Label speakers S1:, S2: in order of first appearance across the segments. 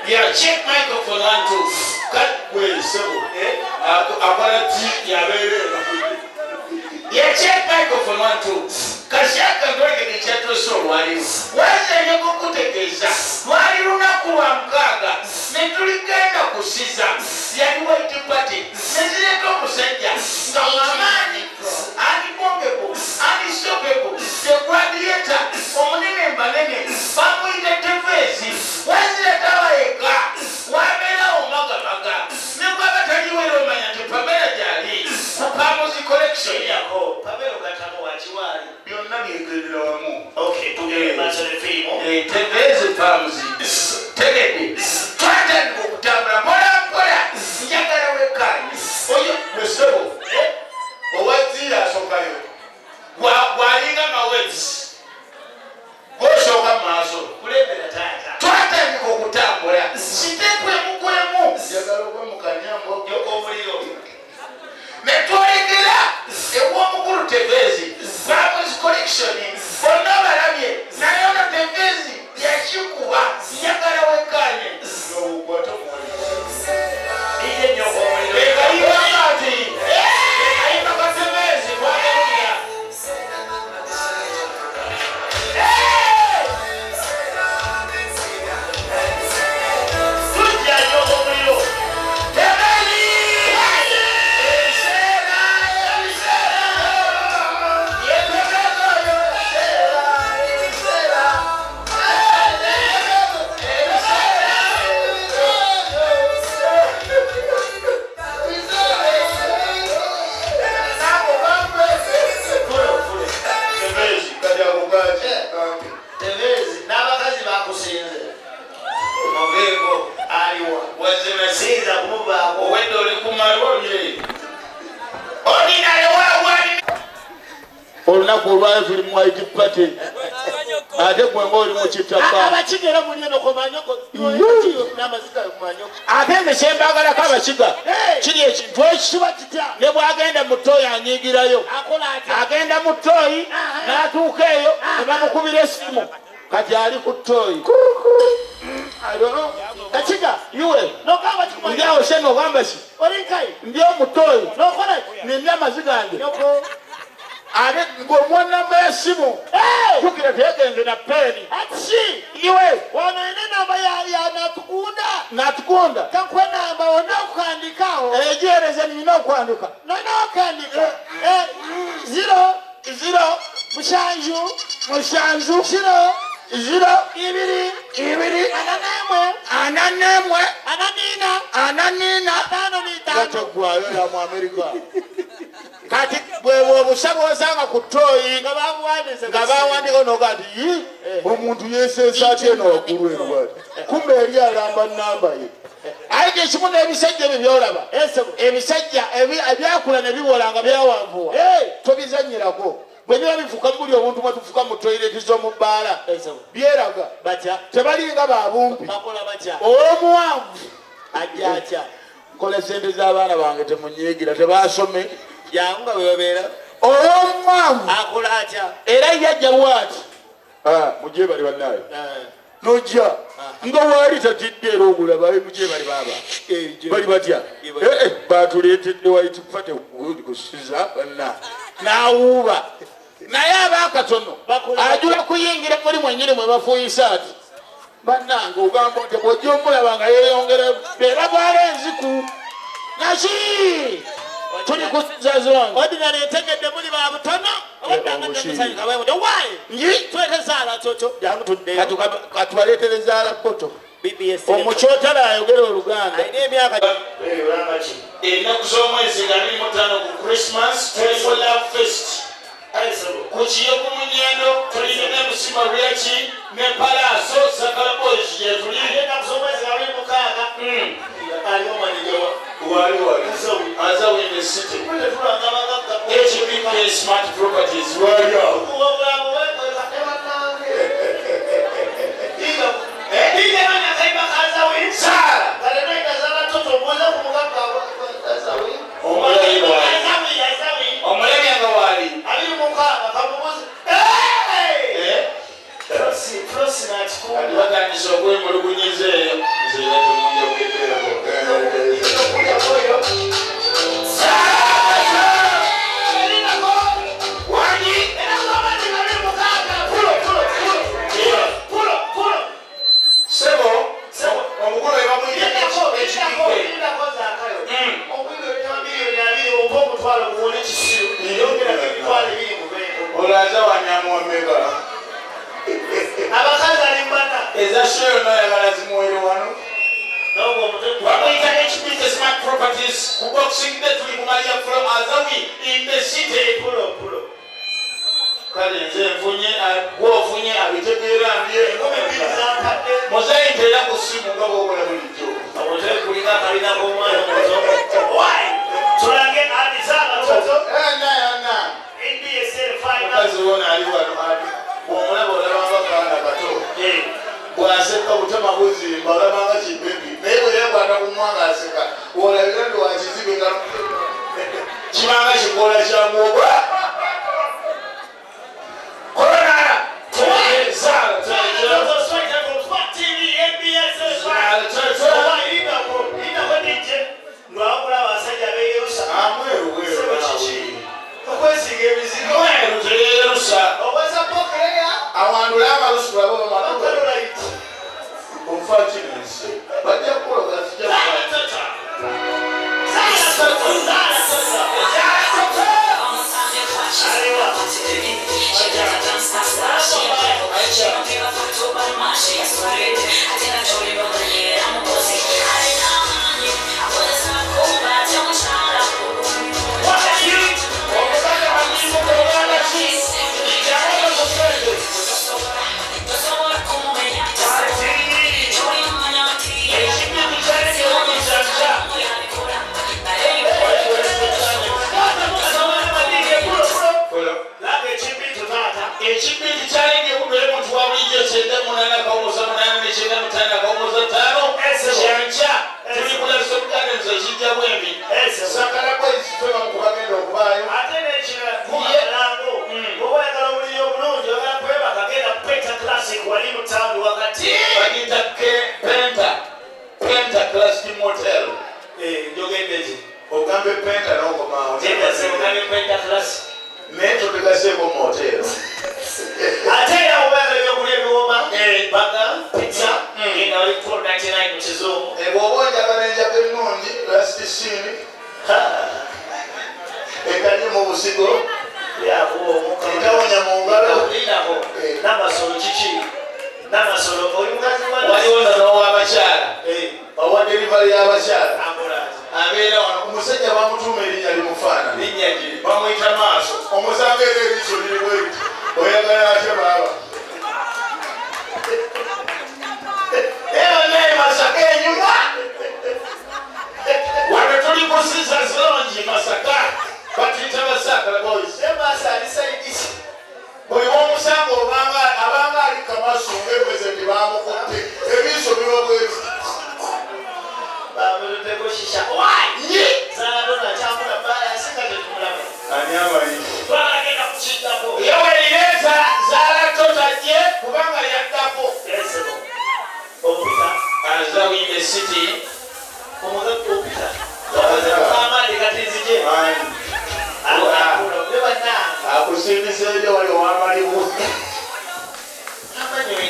S1: Yeah, check microphone one two. Cut way so. Yeah, check microphone one two. Kashaka ngoge ni chato so wali. Waza nyoko kutegeza. Wali unakuwa mkaga. Netuligenda kusiza. Yani white party. Nezile tokusajja. Ngamamani. Ani bombebo. Ani sobebo. The gladiator. Omunene mbanene. Bamu itetevezi. Wazi atawa eka. Wabela omaga maga. Nebwaga taliwero manyante pamela jali. Pamuzi collection yako. Pamelo katamo wachiwali. Byonna byegerera wamu. Okay, tugere masole filimo. Tevezi pamuzi. Tegede. Twata okutambula mpola. Njagala wekani. Oyo mwesebo. Owazira asokayo. Walinga mawezi. Goshoka maso. Kulembera tata. Twata okutambula. Sitekwe mukwemu. Njagala okwe mukanyambo yoko muliro. Metwalekera ew'omukulu Tevezi Pamuzi collection bonna balabye naye ono Tevezi yakikuba njagala wekkaanye ayimba Tevezi bwagaluya tujja nyoko muliro olunaku olwayo tuli mu white party ate gwenga oli mu kitaka abakigera munyeno komanyoko ate nze kyembagalako abakiga kiri ekintu ekikiba kitya ne bwagenda mu ttooyi anyiigirayo agenda mu ttooyi n'atuuka eyo ne bamukubira essimu kati ali ku ttooyi kakiga iwe ndyawo seno ogamba ki ndi omutooyi nindi amazi gange ate ng'omwanamba y'essimu tukira tegenze na peeni ati iwe wano ine namba ya natukunda kankwe namba wonna okukandikawo ejereze nina okwandika nina okandika 0 mushanju 0 ibiri ananemwe ananina gatagwayo ya mu Amerika kati bwe busabo osanga ku ttooyi nga bawandika nogati omuntu yeeseesa ate n'okulu erwati kumbe eri alamba namba ye aye ekimu n'ebisajja ebyo byolaba ebisajja ebyakula ne biwola nga byawanvuwa tobizanyirako bwe biba bifuka buli obuntu bwe tufuka mu toyireti z'omu bbaala byeraga tebalinga babumpi ow'omuwanvu ajja kola sente z'abaana bange temunyiigira tebasome jangu nga bebabeera ow'omuwanvu akola atya era yajja bwati mujebali bannayo nojja nga waali tatidde era ogulabayo mujebali baba bali batya batuleetedde waiti kufate kusiza banna n'awuuba naye abaakatono ajula kuyingira muri mwenyini mwe bafuuyisa ati bannange ogamba nti bwojja omulaba nga yeeyongera beera bwala enziku naki tuli kuzazi wange ordinary etegedde muli babutono katubaleetere ezaala boto omukyotala ayogera oluganda ennaku z'omwezi nga 25 ku Christmas 24 Love Fest ku kiyogo munyendo tulina musima lweki ne palaaso sakalabozi gyetuli ennaku z'omwezi nga 26 aliwo manijowa Azawi in the city. HBK Smart Properties. kwe mulugunyize nzira tumunja kugerako sebo omukulu ebamuyita olaza wanyamwomega abakazi alimbana ezasheyo noyagala zimuwere wano wamuyita HB Smart Properties kuboxingde tuli kumalya from Azawi in the city kale nze nfunye gwofunye abitegeera ndye mozayi ntera ku simu nga bwokola bulijjo awote kulina kalina k'omwana omuto tulange adizala toto mukazi wona ali wano adi bwomulaba olabanga kaana kato bwaseka butema buzimba olabanga kibebi naye bweyekwata ku mwanga aseka olabira ndi wakizibe nga kibanga kikola kyamuoba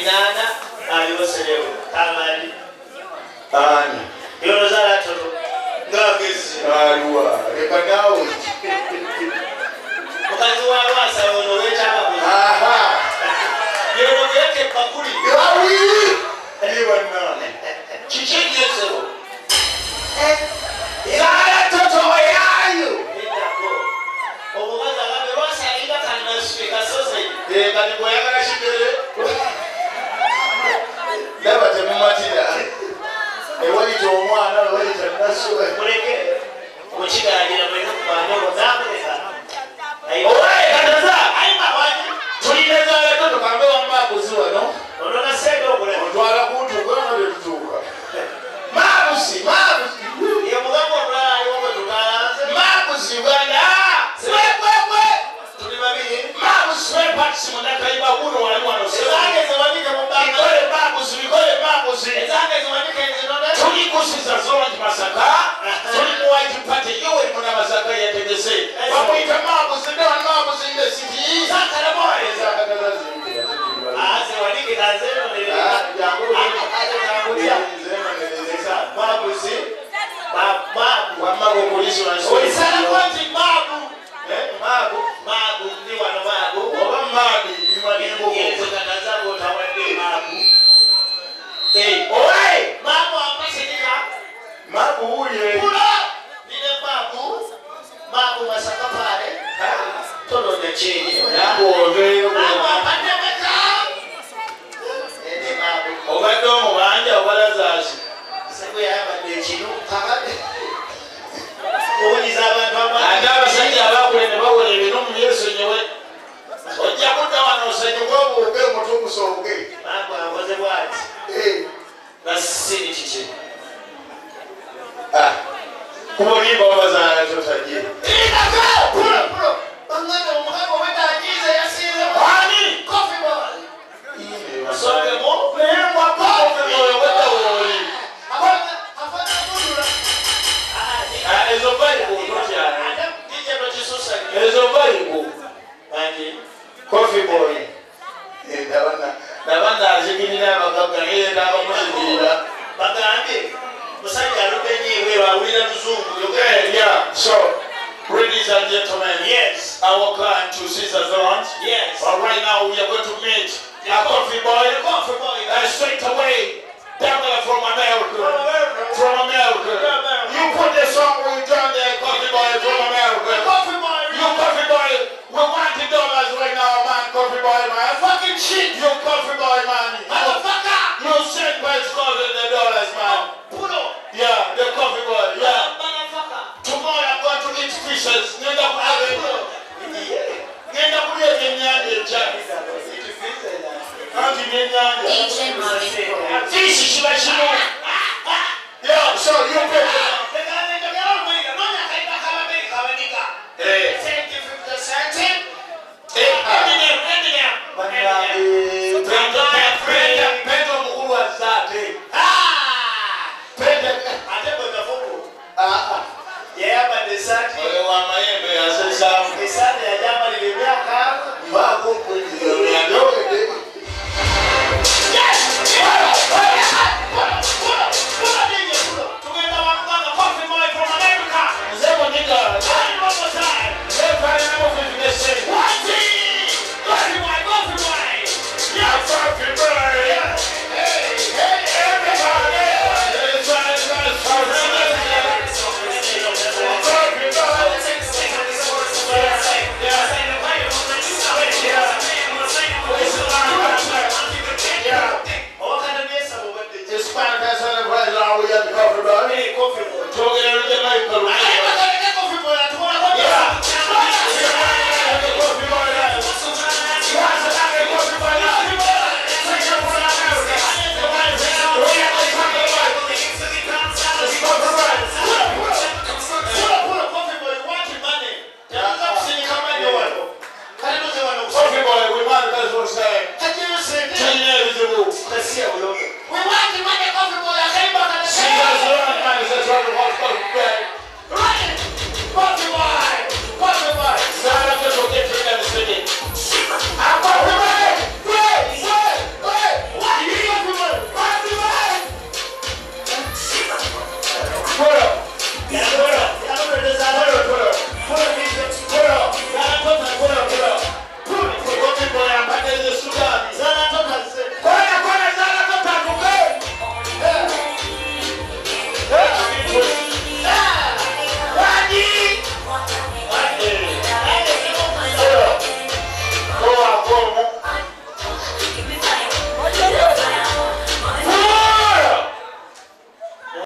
S1: Uganda. mabuzi tuli kusiza zonji masaka tuli muwaiti pate iwe muna masaka yategese bamwita mabuzi ndewa mabuzi ndesiti
S2: Coffee boy.